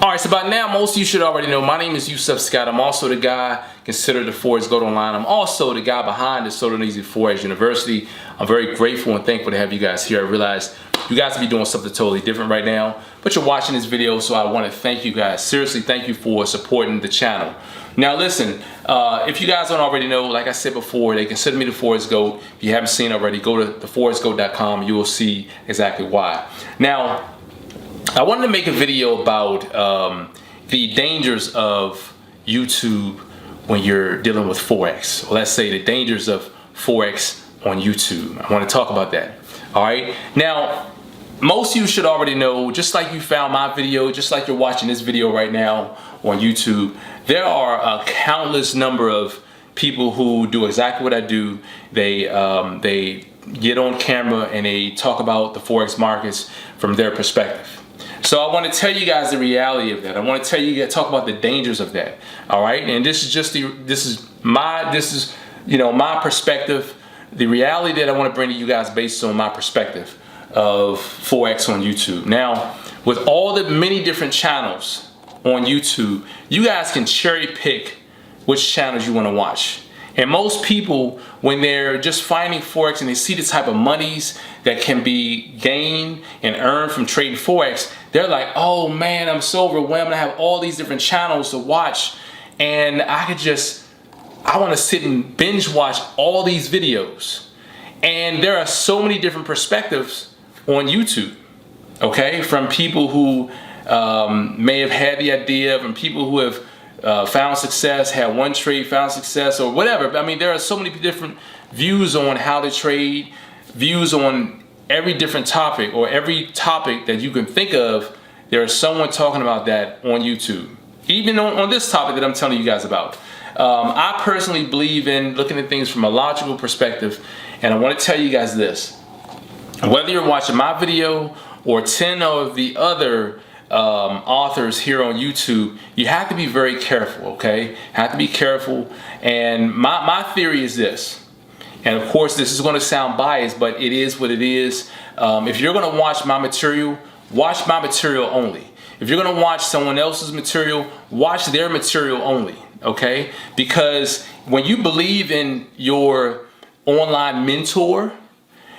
Alright, so by now most of you should already know my name is Yusef Scott. I'm also the guy considered the Forex GOAT online. I'm also the guy behind the SodarneasyForex University. I'm very grateful and thankful to have you guys here. I realize you guys will be doing something totally different right now, but you're watching this video, so I want to thank you guys. Seriously, thank you for supporting the channel. Now listen, if you guys don't already know, like I said before, they consider me the Forex GOAT. If you haven't seen already, go to theforexgoat.com. You will see exactly why. Now, I wanted to make a video about the dangers of YouTube when you're dealing with Forex. Or let's say the dangers of Forex on YouTube. I want to talk about that. Alright, now most of you should already know, just like you found my video, just like you're watching this video right now on YouTube, there are a countless number of people who do exactly what I do. They get on camera and they talk about the Forex markets from their perspective. So I want to tell you guys the reality of that. I want to tell you, talk about the dangers of that. All right, and this is just my perspective, the reality that I want to bring to you guys based on my perspective of Forex on YouTube. Now, with all the many different channels on YouTube, you guys can cherry pick which channels you want to watch. And most people, when they're just finding Forex and they see the type of monies that can be gained and earned from trading Forex, they're like, oh man, I'm so overwhelmed. I have all these different channels to watch, and I want to sit and binge watch all these videos. And there are so many different perspectives on YouTube, okay? From people who may have had the idea, from people who have found success, had one trade, found success, or whatever. I mean, there are so many different views on how to trade, views on every different topic, or every topic that you can think of. There is someone talking about that on YouTube. Even on this topic that I'm telling you guys about. I personally believe in looking at things from a logical perspective, and I want to tell you guys this. Whether you're watching my video or 10 of the other authors here on YouTube, you have to be very careful, okay? Have to be careful. And my theory is this, and of course this is going to sound biased, but it is what it is. If you're going to watch my material only. If you're going to watch someone else's material, watch their material only, okay? Because when you believe in your online mentor,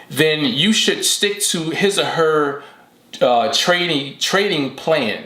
then you should stick to his or her trading plan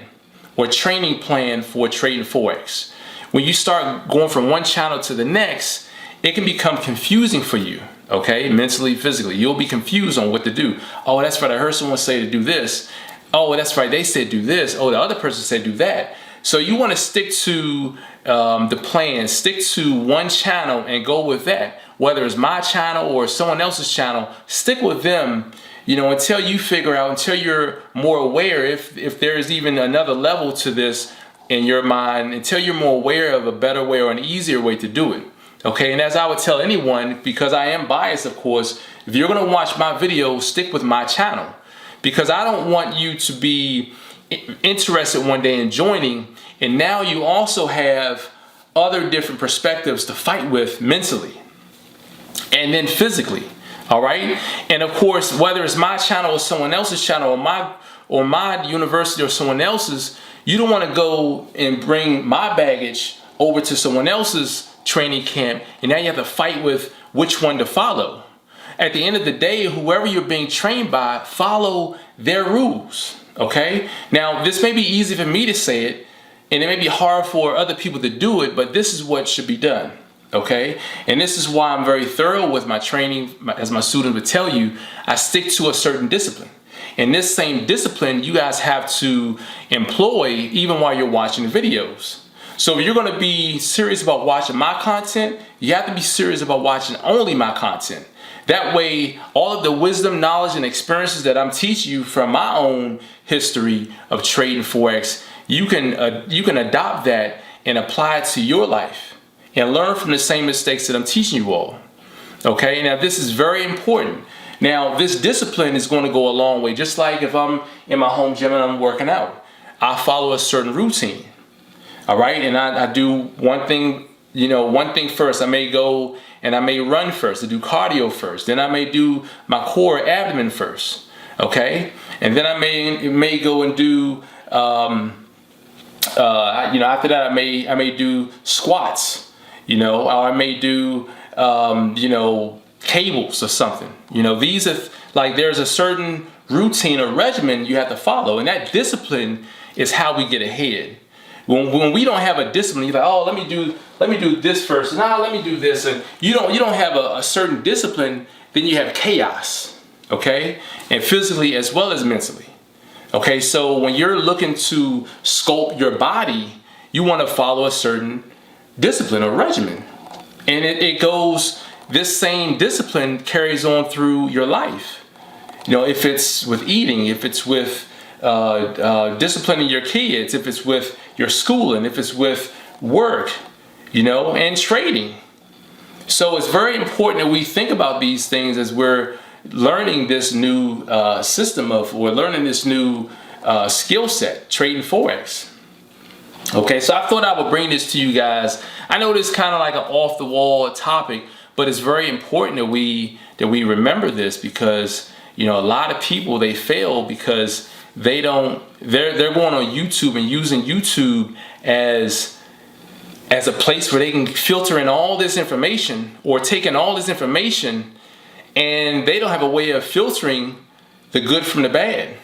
or training plan for trading Forex. When you start going from one channel to the next, it can become confusing for you, okay? Mentally, physically, you'll be confused on what to do. Oh, that's right, I heard someone say to do this. Oh, that's right, they said do this. Oh, the other person said do that. So you want to stick to the plan, stick to one channel and go with that. Whether it's my channel or someone else's channel, stick with them, you know, until you figure out, until you're more aware if there is even another level to this in your mind, until you're more aware of a better way or an easier way to do it. Okay, and as I would tell anyone, because I am biased, of course, if you're going to watch my video, stick with my channel. Because I don't want you to be interested one day in joining, and now you also have other different perspectives to fight with mentally and then physically. All right, and of course, whether it's my channel or someone else's channel, or my university or someone else's, you don't want to go and bring my baggage over to someone else's training camp, and now you have to fight with which one to follow. At the end of the day, whoever you're being trained by, follow their rules. Okay? Now, this may be easy for me to say it, and it may be hard for other people to do it, but this is what should be done. Okay, and this is why I'm very thorough with my training. As my students would tell you, I stick to a certain discipline, and this same discipline you guys have to employ even while you're watching the videos. So if you're going to be serious about watching my content, you have to be serious about watching only my content. That way, all of the wisdom, knowledge, and experiences that I'm teaching you from my own history of trading Forex, you can adopt that and apply it to your life and learn from the same mistakes that I'm teaching you all. Okay, now this is very important. Now this discipline is going to go a long way. Just like if I'm in my home gym and I'm working out, I follow a certain routine. All right, and I do one thing, one thing first. I may go and I may run first, I do cardio first, then I may do my core abdomen first. Okay, and then I may go and do After that, I may do squats, or I may do, cables or something. These are like, there's a certain routine or regimen you have to follow, and that discipline is how we get ahead. When we don't have a discipline, you're like, oh, let me do this first. Now let me do this, and you don't have a certain discipline, then you have chaos, okay, and physically as well as mentally. Okay, so when you're looking to sculpt your body, you want to follow a certain discipline or regimen. And this same discipline carries on through your life. If it's with eating, if it's with disciplining your kids, if it's with your schooling, if it's with work, and trading. So it's very important that we think about these things as we're learning this new we're learning this new skill set, trading Forex. Okay, so I thought I would bring this to you guys. I know this is kind of like an off-the-wall topic, but it's very important that we remember this, because a lot of people, they fail because they're going on YouTube and using YouTube as a place where they can filter in all this information, or take in all this information, and they don't have a way of filtering the good from the bad.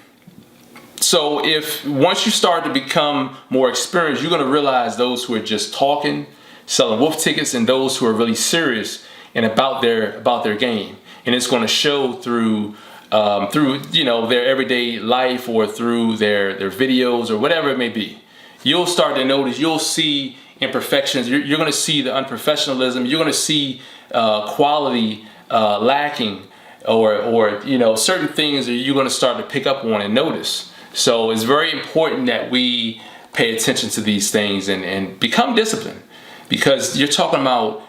So once you start to become more experienced, you're going to realize those who are just talking, selling wolf tickets, and those who are really serious and about their game. And it's going to show through their everyday life, or through their videos, or whatever it may be. You'll start to notice, you'll see imperfections. You're going to see the unprofessionalism. You're going to see quality lacking, or certain things that you're going to start to pick up on and notice. So it's very important that we pay attention to these things and become disciplined, because you're talking about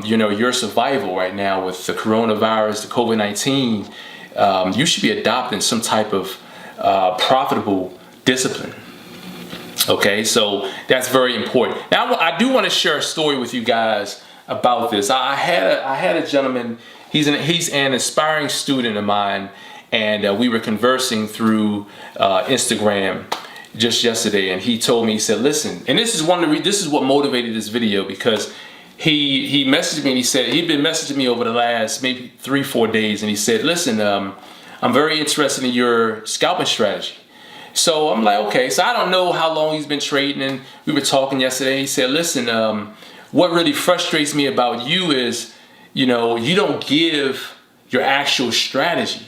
your survival right now with the coronavirus, the COVID-19. You should be adopting some type of profitable discipline. Okay, so that's very important. Now, I do want to share a story with you guys about this. I had a gentleman. He's an aspiring student of mine, and we were conversing through Instagram just yesterday. And he told me, he said, "Listen," and this is what motivated this video, because he messaged me, and he said he'd been messaging me over the last maybe 3-4 days, and he said, "Listen, I'm very interested in your scalping strategy." So I'm like, okay. So I don't know how long he's been trading, and we were talking yesterday. He said, "Listen, what really frustrates me about you is, you don't give your actual strategy."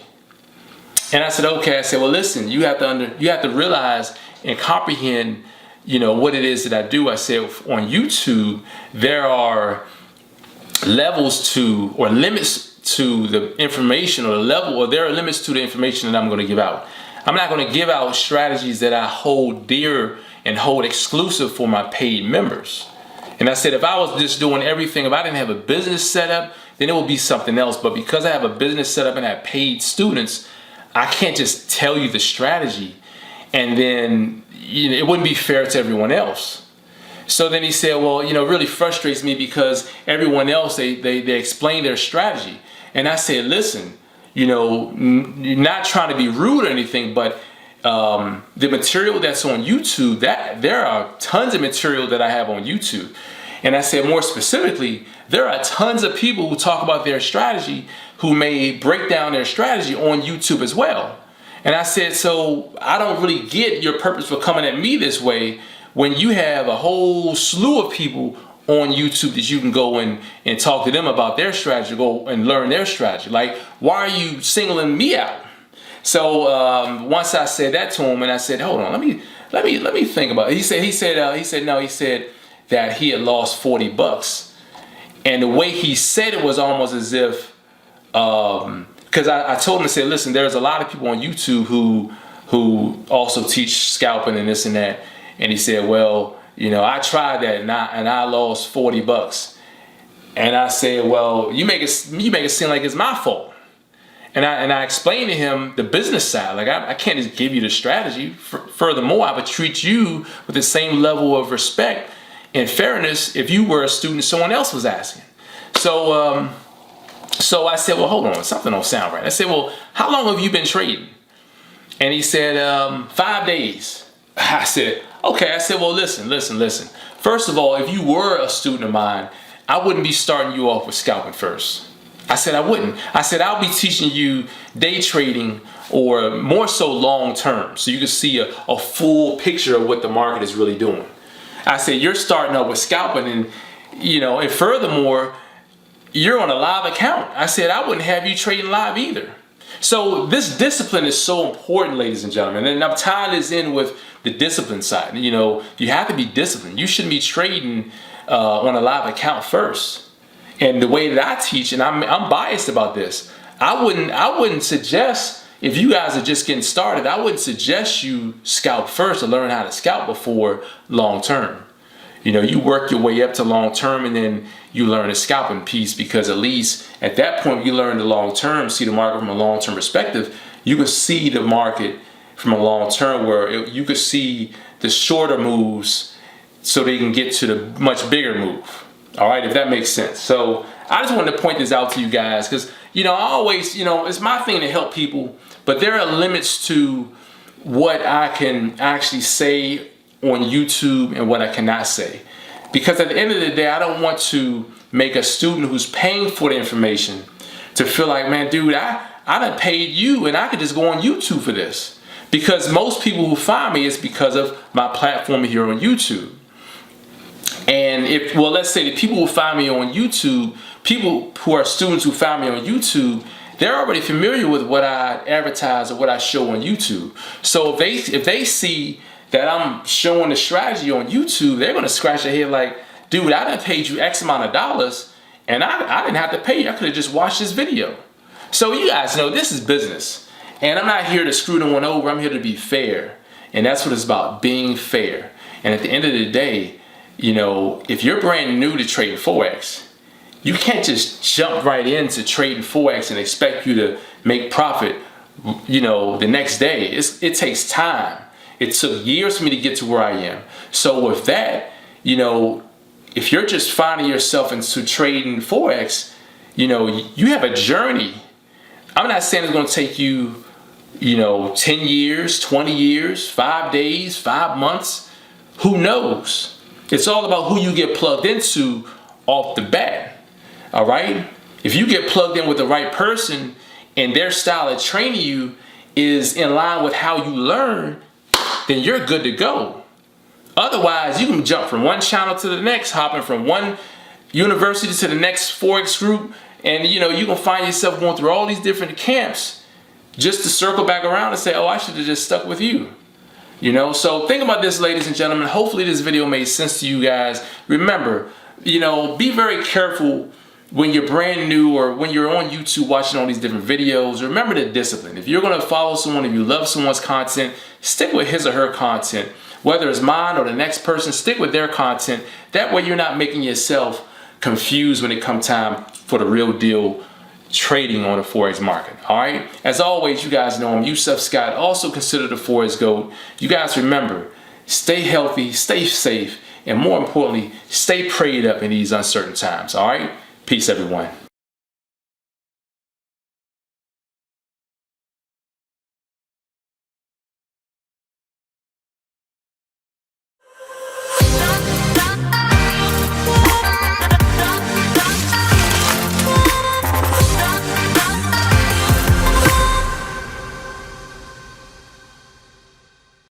And I said, okay. I said, well, listen, you have to realize and comprehend, what it is that I do. I said, on YouTube, there are levels to, or limits to the information, or the level, or there are limits to the information that I'm going to give out. I'm not going to give out strategies that I hold dear and hold exclusive for my paid members. And I said, if I was just doing everything, if I didn't have a business set up, then it would be something else. But because I have a business set up and I have paid students, I can't just tell you the strategy, and then it wouldn't be fair to everyone else. So then he said, well, it really frustrates me because everyone else, they explain their strategy. And I said, listen, you're not trying to be rude or anything, but the material that's on YouTube, that there are tons of material that I have on YouTube. And I said, more specifically, there are tons of people who talk about their strategy, who may break down their strategy on YouTube as well. And I said, so I don't really get your purpose for coming at me this way, when you have a whole slew of people on YouTube that you can go and talk to them about their strategy, go and learn their strategy. Like, why are you singling me out? So once I said that to him, and I said, hold on, let me think about it. He said that he had lost 40 bucks. And the way he said it was almost as if, because I told him, I said, listen, there's a lot of people on YouTube who also teach scalping and this and that. And he said, well, I tried that and I lost 40 bucks. And I said, well, you make it seem like it's my fault. And I explained to him the business side. Like, I can't just give you the strategy. Furthermore, I would treat you with the same level of respect and fairness if you were a student someone else was asking. So I said, well, hold on, something don't sound right. I said, well, how long have you been trading? And he said, 5 days. I said, Okay, I said, well, listen. First of all, if you were a student of mine, I wouldn't be starting you off with scalping first. I said I wouldn't. I said I'll be teaching you day trading, or more so long term, so you can see a full picture of what the market is really doing. I said you're starting up with scalping, and and furthermore, you're on a live account. I said I wouldn't have you trading live either. So this discipline is so important, ladies and gentlemen, and I'm tying this in with the discipline side. You have to be disciplined. You shouldn't be trading on a live account first. And the way that I teach, and I'm biased about this, I wouldn't suggest, if you guys are just getting started, I wouldn't suggest you scalp first or learn how to scalp before long term. You work your way up to long term, and then you learn the scalping piece, because at least at that point you learn the long term, see the market from a long term perspective. You can see the market from a long term, where you could see the shorter moves so they can get to the much bigger move. All right, if that makes sense. So I just wanted to point this out to you guys, because I always, it's my thing to help people, but there are limits to what I can actually say on YouTube and what I cannot say. Because at the end of the day, I don't want to make a student who's paying for the information to feel like, man, dude, I done paid you and I could just go on YouTube for this. Because most people who find me is because of my platform here on YouTube. And let's say the people who find me on YouTube, people who are students who find me on YouTube, they're already familiar with what I advertise or what I show on YouTube. So if they see that I'm showing the strategy on YouTube, they're gonna scratch their head like, dude, I done paid you X amount of dollars and I didn't have to pay you. I could have just watched this video. So you guys know this is business. And I'm not here to screw no one over. I'm here to be fair. And that's what it's about, being fair. And at the end of the day, if you're brand new to trading Forex, you can't just jump right into trading Forex and expect you to make profit, the next day. It takes time. It took years for me to get to where I am. So with that, if you're just finding yourself into trading Forex, you have a journey. I'm not saying it's going to take you, 10 years, 20 years, 5 days, 5 months. Who knows? It's all about who you get plugged into off the bat. All right? If you get plugged in with the right person and their style of training you is in line with how you learn, then you're good to go. Otherwise, you can jump from one channel to the next, hopping from one university to the next Forex group, and you can find yourself going through all these different camps just to circle back around and say, oh, I should have just stuck with you. So think about this, ladies and gentlemen. Hopefully this video made sense to you guys. Remember, be very careful when you're brand new or when you're on YouTube watching all these different videos. Remember the discipline. If you're going to follow someone, if you love someone's content, stick with his or her content. Whether it's mine or the next person, stick with their content. That way you're not making yourself confused when it comes time for the real deal trading on the Forex market. All right. As always, you guys know I'm Yusef Scott, also considered the Forex GOAT. You guys remember, stay healthy, stay safe, and more importantly, stay prayed up in these uncertain times. All right. Peace, everyone.